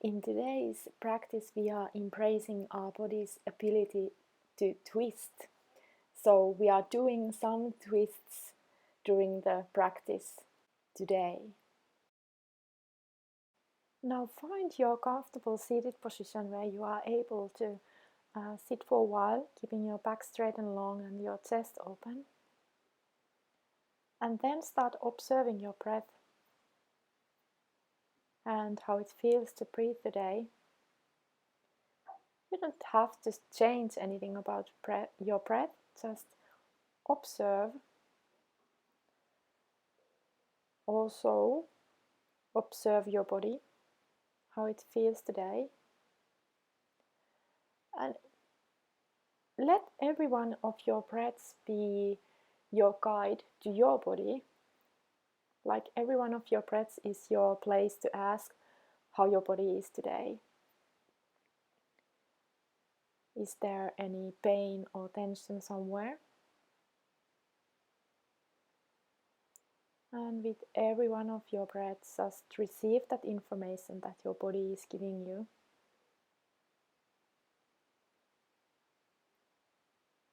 In today's practice, we are embracing our body's ability to twist. So we are doing some twists during the practice today. Now find your comfortable seated position where you are able to sit for a while, keeping your back straight and long and your chest open. And then start observing your breath and how it feels to breathe today. You don't have to change anything about your breath, just observe. Also, observe your body, how it feels today. And let every one of your breaths be your guide to your body. Like every one of your breaths is your place to ask how your body is today. Is there any pain or tension somewhere? And with every one of your breaths, just receive that information that your body is giving you.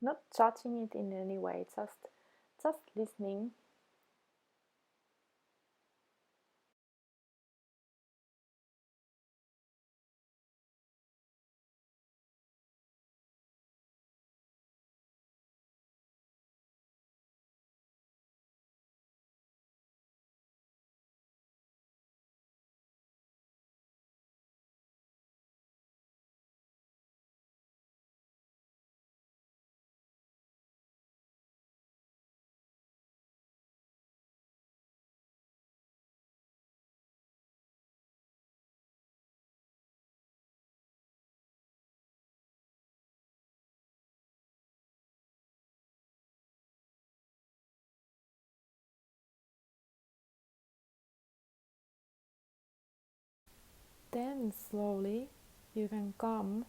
Not judging it in any way, just listening. Then slowly you can come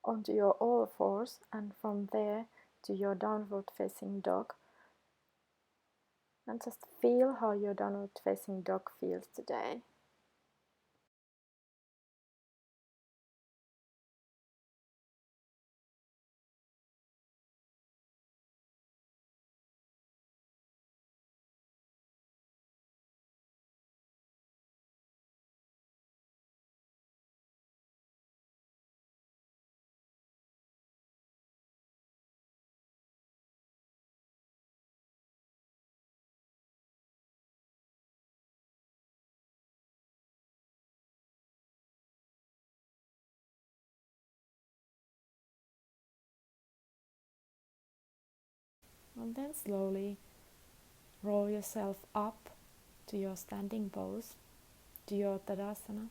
onto your all fours and from there to your downward facing dog. And just feel how your downward facing dog feels today. And then slowly roll yourself up to your standing pose, to your Tadasana.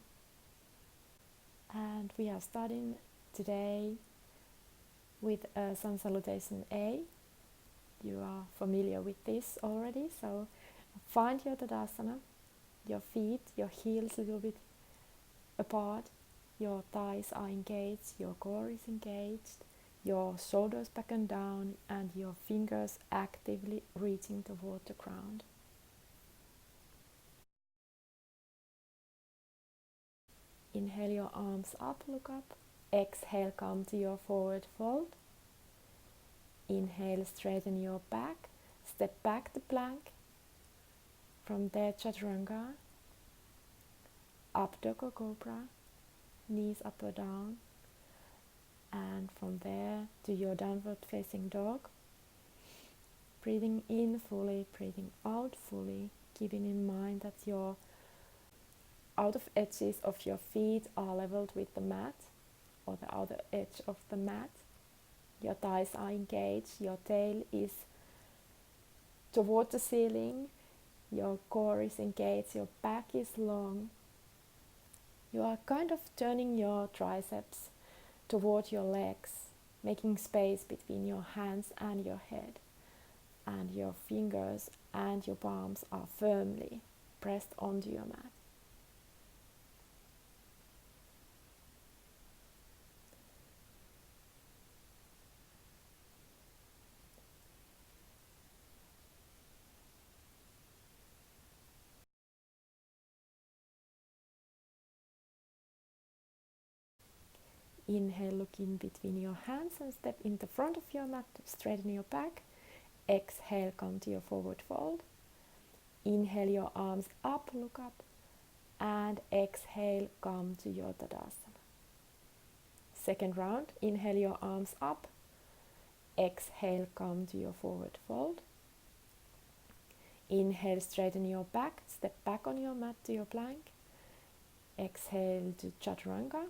And we are starting today with some Salutation A. You are familiar with this already, so find your Tadasana, your feet, your heels a little bit apart, your thighs are engaged, your core is engaged, your shoulders back and down, and your fingers actively reaching toward the ground. Inhale your arms up, look up. Exhale, come to your forward fold. Inhale, straighten your back. Step back to plank. From there, Chaturanga. Up dog or cobra. Knees up or down. And from there to your downward facing dog. Breathing in fully, breathing out fully. Keeping in mind that your outer edges of your feet are leveled with the mat or the outer edge of the mat. Your thighs are engaged, your tail is toward the ceiling, your core is engaged, your back is long. You are kind of turning your triceps toward your legs, making space between your hands and your head. And your fingers and your palms are firmly pressed onto your mat. Inhale, look in between your hands and step in the front of your mat, straighten your back. Exhale, come to your forward fold. Inhale your arms up, look up. And exhale, come to your Tadasana. Second round, inhale your arms up. Exhale, come to your forward fold. Inhale, straighten your back, step back on your mat to your plank. Exhale to Chaturanga.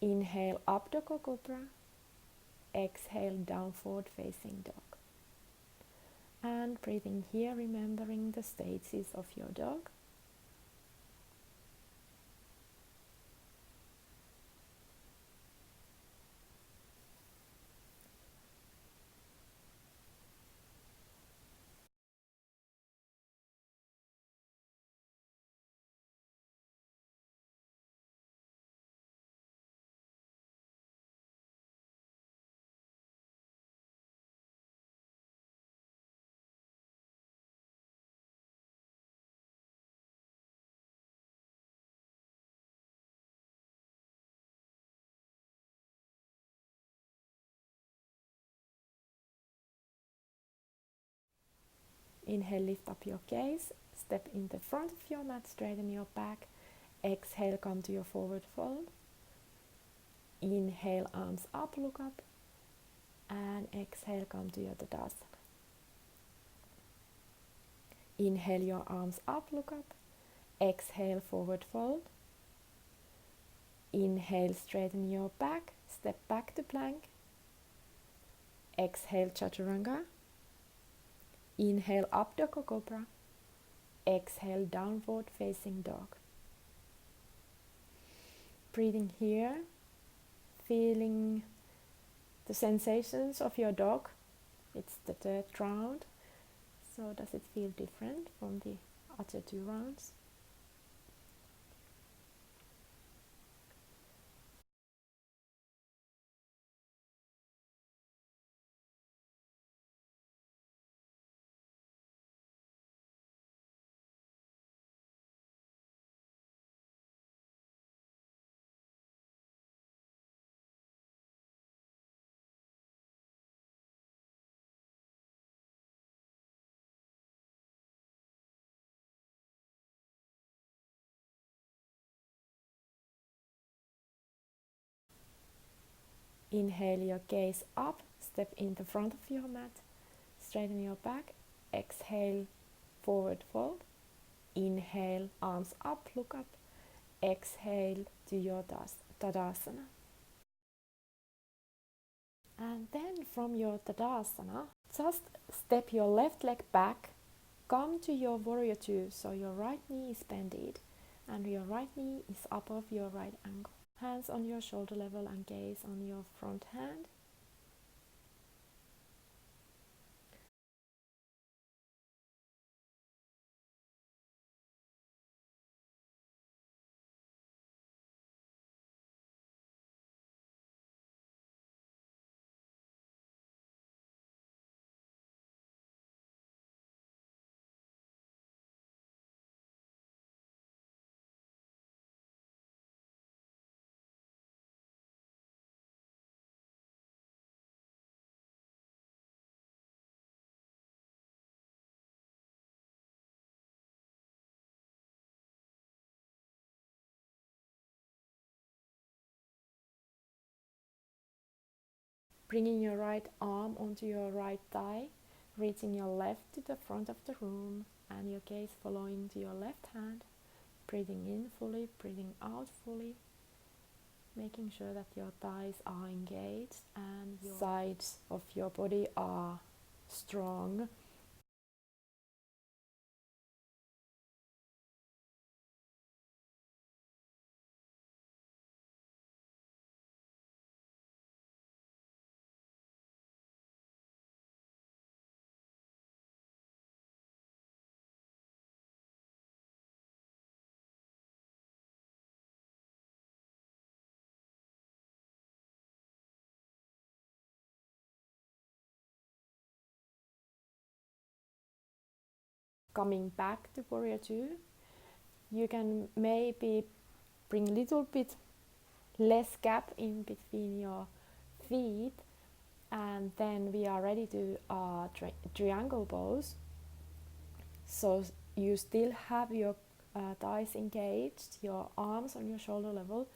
Inhale, up Doggo Cobra. Exhale, down forward facing dog. And breathing here, remembering the stages of your dog. Inhale, lift up your gaze, step in the front of your mat, straighten your back. Exhale, come to your forward fold. Inhale, arms up, look up. And exhale, come to your Tadasana. Inhale your arms up, look up. Exhale, forward fold. Inhale, straighten your back, step back to plank. Exhale, Chaturanga. Inhale, up Doggo Cobra. Exhale, downward facing dog. Breathing here, feeling the sensations of your dog. It's the third round. So does it feel different from the other 2 rounds? Inhale your gaze up, step in the front of your mat, straighten your back. Exhale, forward fold. Inhale, arms up, look up. Exhale to your Tadasana. And then from your Tadasana, just step your left leg back, come to your Warrior 2, so your right knee is bended and your right knee is above your right ankle. Hands on your shoulder level and gaze on your front hand. Bringing your right arm onto your right thigh, reaching your left to the front of the room and your gaze following to your left hand. Breathing in fully, breathing out fully, making sure that your thighs are engaged and your sides of your body are strong. Coming back to Warrior 2, you can maybe bring a little bit less gap in between your feet, and then we are ready to triangle pose. So you still have your thighs engaged, your arms on your shoulder level,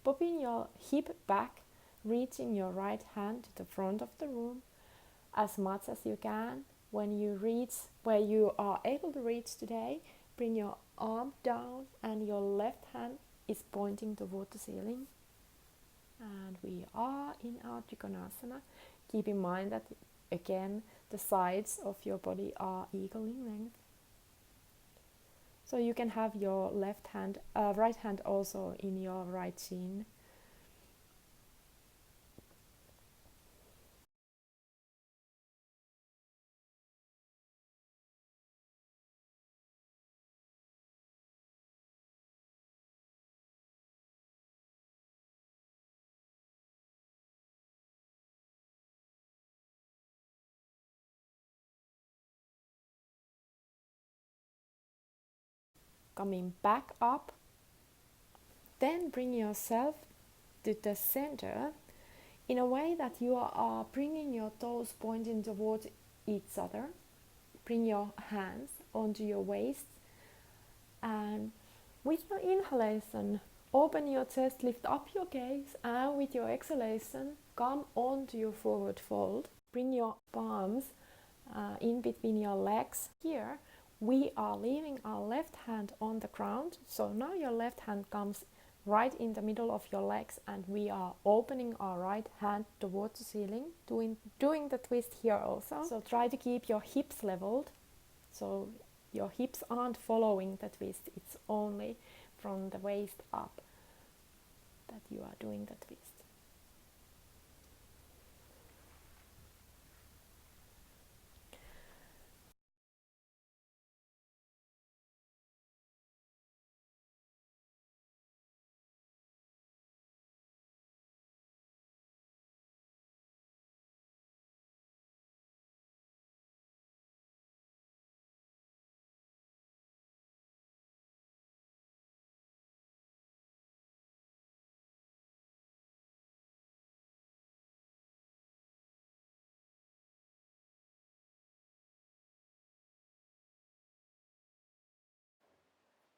popping your hip back, reaching your right hand to the front of the room as much as you can. When you reach where you are able to reach today, bring your arm down and your left hand is pointing toward the ceiling. And we are in our Trikonasana. Keep in mind that again the sides of your body are equal in length. So you can have your right hand also in your right shin. Coming back up, then bring yourself to the center in a way that you are bringing your toes pointing towards each other. Bring your hands onto your waist, and with your inhalation, open your chest, lift up your gaze, and with your exhalation, come onto your forward fold. Bring your palms in between your legs. Here, we are leaving our left hand on the ground. So now your left hand comes right in the middle of your legs, and we are opening our right hand towards the ceiling, doing the twist here also. So try to keep your hips leveled. So your hips aren't following the twist, it's only from the waist up that you are doing the twist.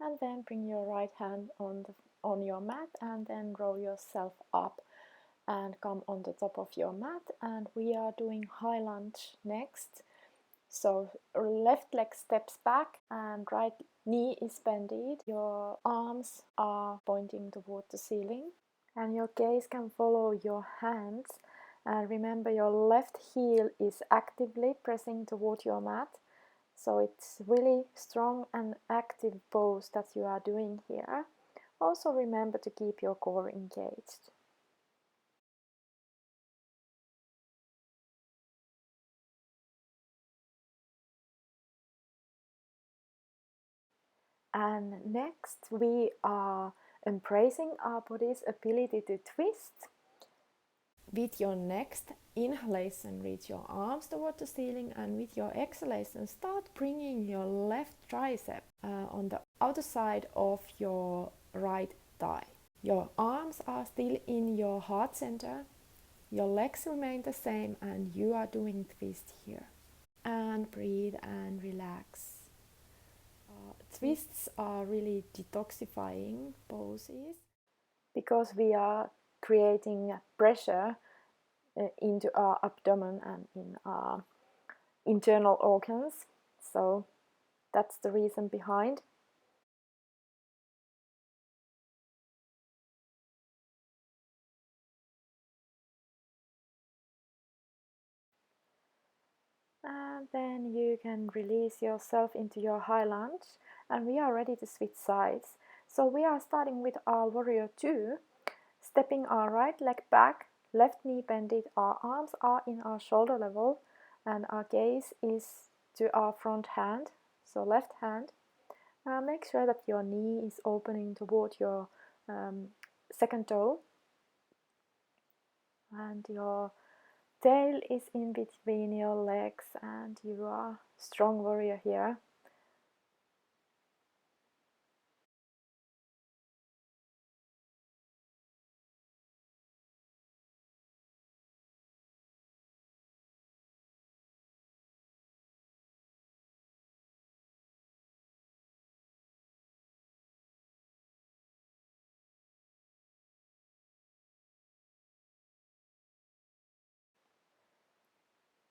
And then bring your right hand on your mat, and then roll yourself up and come on the top of your mat. And we are doing high lunge next. So left leg steps back and right knee is bended. Your arms are pointing toward the ceiling, and your gaze can follow your hands. And remember, your left heel is actively pressing toward your mat. So it's really strong and active pose that you are doing here. Also remember to keep your core engaged. And next we are embracing our body's ability to twist. With your next inhalation, reach your arms toward the ceiling, and with your exhalation, start bringing your left tricep on the outer side of your right thigh. Your arms are still in your heart center, your legs remain the same, and you are doing twist here. And breathe and relax. Twists are really detoxifying poses because we are creating pressure into our abdomen and in our internal organs. So that's the reason behind. And then you can release yourself into your high lunge, and we are ready to switch sides. So we are starting with our warrior 2, stepping our right leg back, left knee bended, our arms are in our shoulder level, and our gaze is to our front hand, so left hand. Make sure that your knee is opening toward your second toe, and your tail is in between your legs, and you are strong warrior here.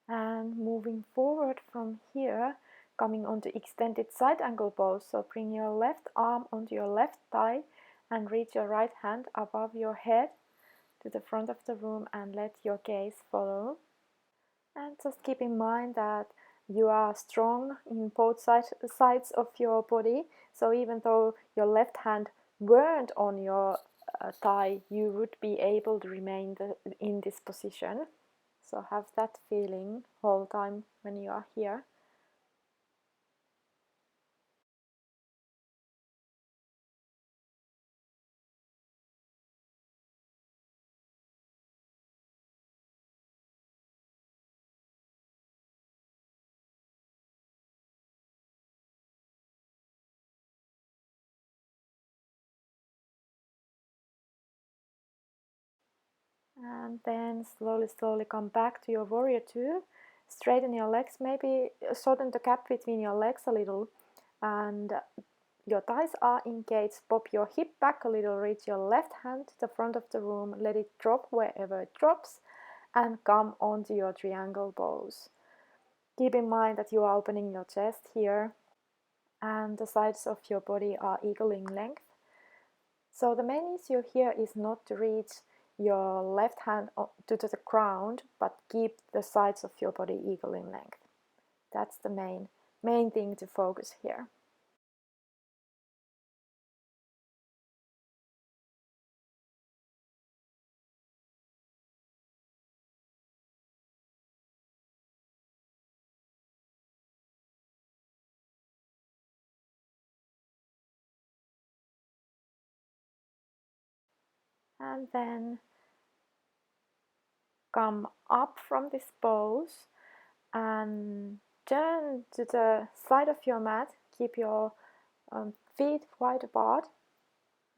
And moving forward from here, coming onto extended side angle pose. So bring your left arm onto your left thigh and reach your right hand above your head to the front of the room and let your gaze follow. And just keep in mind that you are strong in both sides of your body. So even though your left hand weren't on your thigh, you would be able to remain in this position. So have that feeling whole time when you are here. And then slowly come back to your warrior two. Straighten your legs, maybe shorten the gap between your legs a little, and your thighs are engaged. Pop your hip back a little, reach your left hand to the front of the room, let it drop wherever it drops, and come onto your triangle pose. Keep in mind that you are opening your chest here, and the sides of your body are equal in length. So the main issue here is not to reach your left hand to the ground, but keep the sides of your body equal in length. That's the main thing to focus here. And then come up from this pose and turn to the side of your mat. Keep your feet wide apart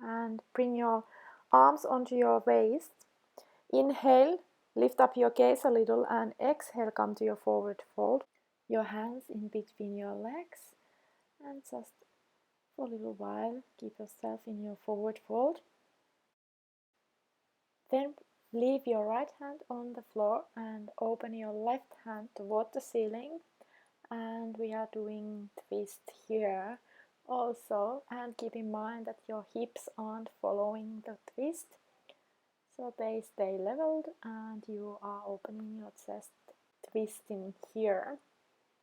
and bring your arms onto your waist. Inhale, lift up your gaze a little, and exhale, come to your forward fold. Your hands in between your legs, and just for a little while keep yourself in your forward fold. Then leave your right hand on the floor and open your left hand toward the ceiling, and we are doing twist here also, and keep in mind that your hips aren't following the twist, so they stay leveled and you are opening your chest, twisting here,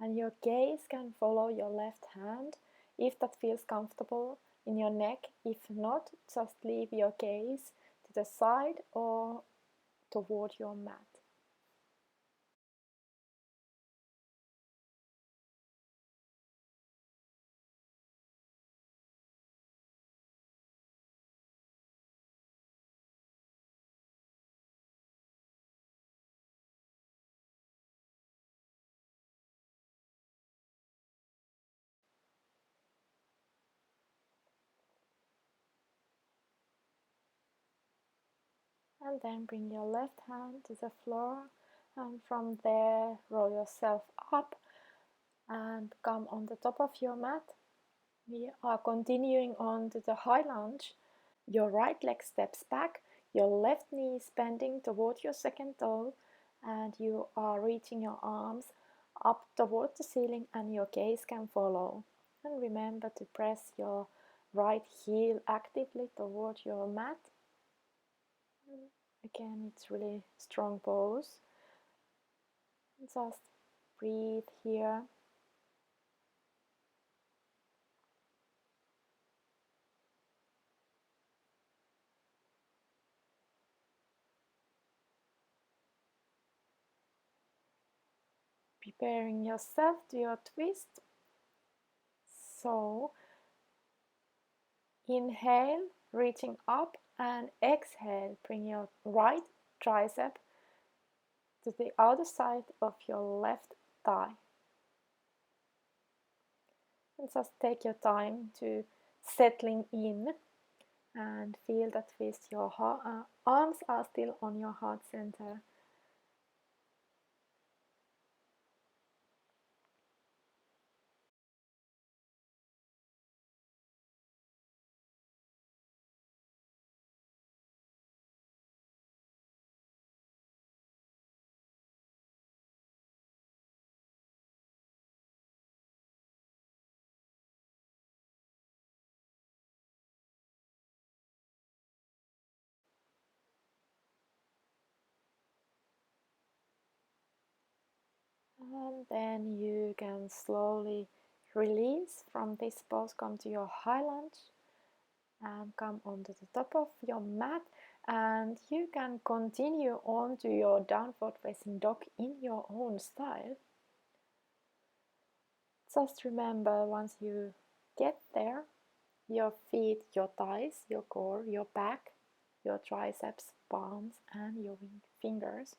and your gaze can follow your left hand if that feels comfortable in your neck. If not, just leave your gaze to the side or toward your mat. And then bring your left hand to the floor, and from there roll yourself up and come on the top of your mat. We are continuing on to the high lunge. Your right leg steps back, your left knee is bending toward your second toe, and you are reaching your arms up toward the ceiling, and your gaze can follow. And remember to press your right heel actively toward your mat. Again, it's really strong pose. Just breathe here. Preparing yourself to your twist. So inhale, reaching up, and exhale, bring your right tricep to the other side of your left thigh. And just take your time to settling in and feel that twist. Your arms are still on your heart center. And then you can slowly release from this pose, come to your high lunge and come onto the top of your mat, and you can continue on to your downward facing dog in your own style. Just remember, once you get there, your feet, your thighs, your core, your back, your triceps, palms, and your fingers.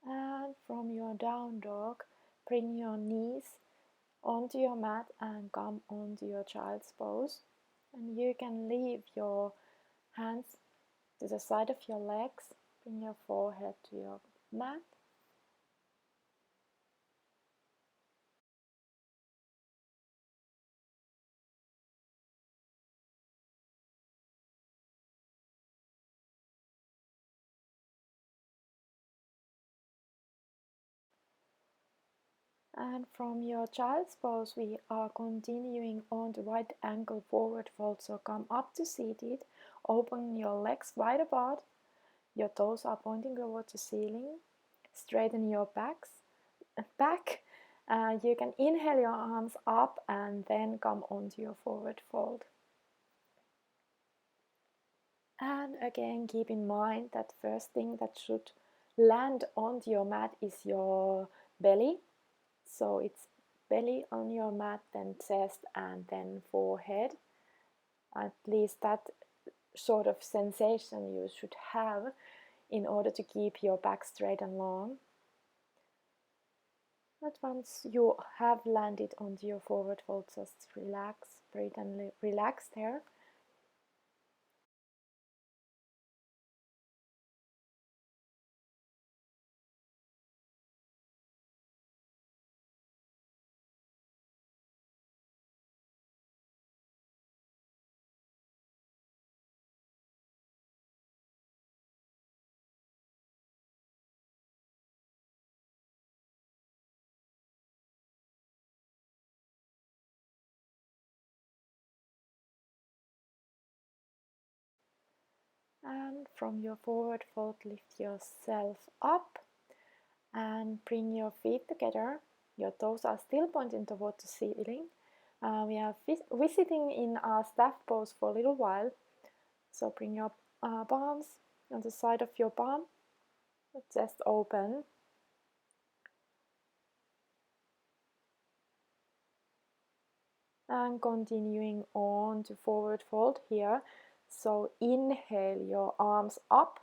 And from your down dog, bring your knees onto your mat and come onto your child's pose. And you can leave your hands to the side of your legs, bring your forehead to your mat. And from your child's pose, we are continuing on the right ankle forward fold. So come up to seated, open your legs wide apart, your toes are pointing towards the ceiling, straighten your back. You can inhale your arms up and then come onto your forward fold. And again, keep in mind that first thing that should land onto your mat is your belly. So it's belly on your mat, then chest, and then forehead. At least that sort of sensation you should have in order to keep your back straight and long. But once you have landed onto your forward fold, just relax, breathe and relax there. And from your forward fold, lift yourself up and bring your feet together. Your toes are still pointing towards the ceiling. We are visiting in our staff pose for a little while. So bring your palms on the side of your palm, chest open. And continuing on to forward fold here. So inhale your arms up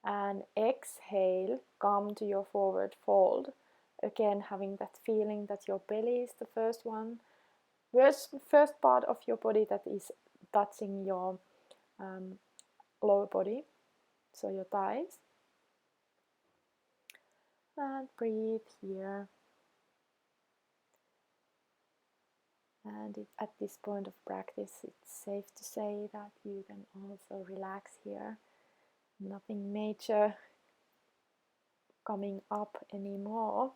and exhale, come to your forward fold. Again, having that feeling that your belly is the first one, first part of your body that is touching your lower body, so your thighs. And breathe here. And at this point of practice, it's safe to say that you can also relax here. Nothing major coming up anymore.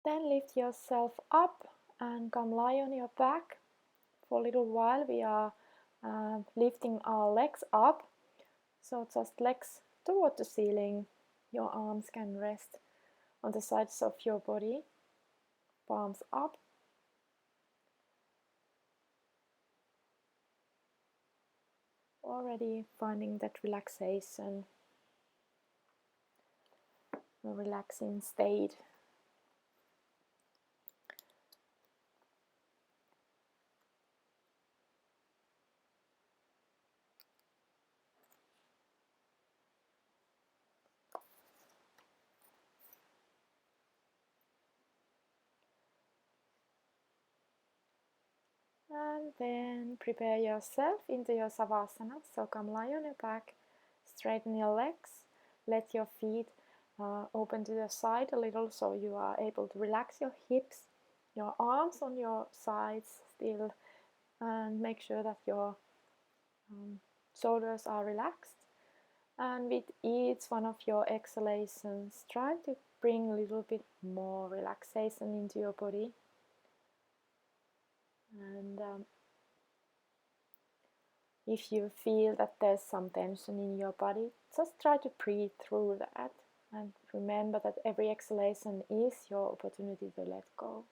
Then lift yourself up and come lie on your back. For a little while we are lifting our legs up. So just legs toward the ceiling. Your arms can rest on the sides of your body. Palms up. Already finding that relaxation, a relaxing state. And then prepare yourself into your Savasana. So come lie on your back, straighten your legs, let your feet open to the side a little so you are able to relax your hips, your arms on your sides still, and make sure that your shoulders are relaxed. And with each one of your exhalations, try to bring a little bit more relaxation into your body. And if you feel that there's some tension in your body, just try to breathe through that. And remember that every exhalation is your opportunity to let go.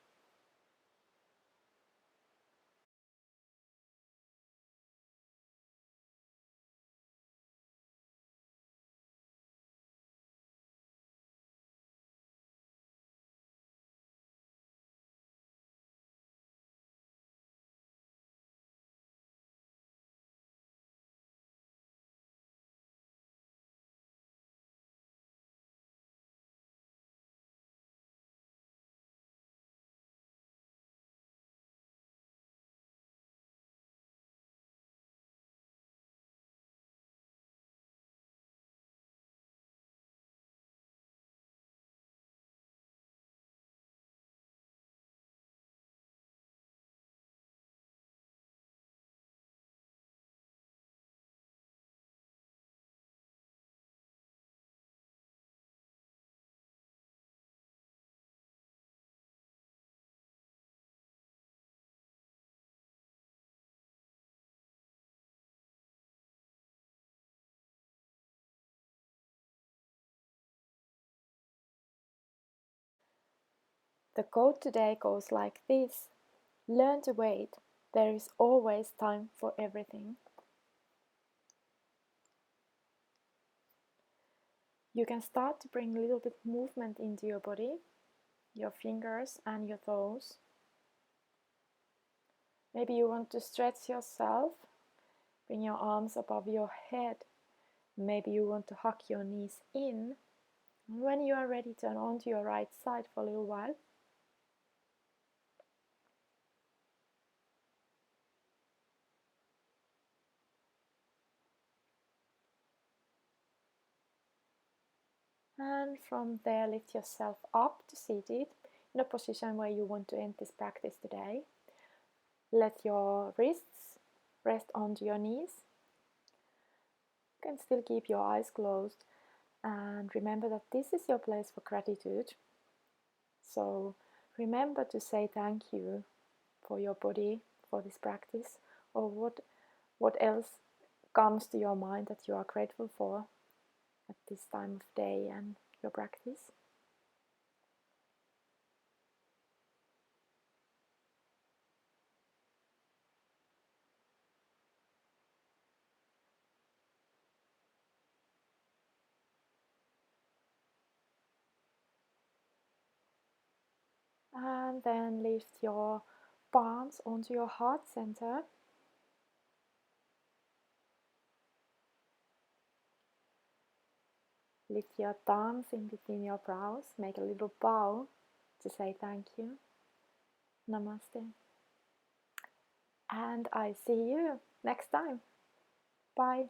The quote today goes like this: learn to wait. There is always time for everything. You can start to bring a little bit movement into your body, your fingers and your toes. Maybe you want to stretch yourself, bring your arms above your head. Maybe you want to hug your knees in. And when you are ready, turn onto your right side for a little while. And from there, lift yourself up to seated in a position where you want to end this practice today. Let your wrists rest onto your knees. You can still keep your eyes closed. And remember that this is your place for gratitude. So remember to say thank you for your body, for this practice, or what else comes to your mind that you are grateful for at this time of day and your practice. And then lift your palms onto your heart center. Lift your thumbs in between your brows. Make a little bow to say thank you. Namaste. And I see you next time. Bye.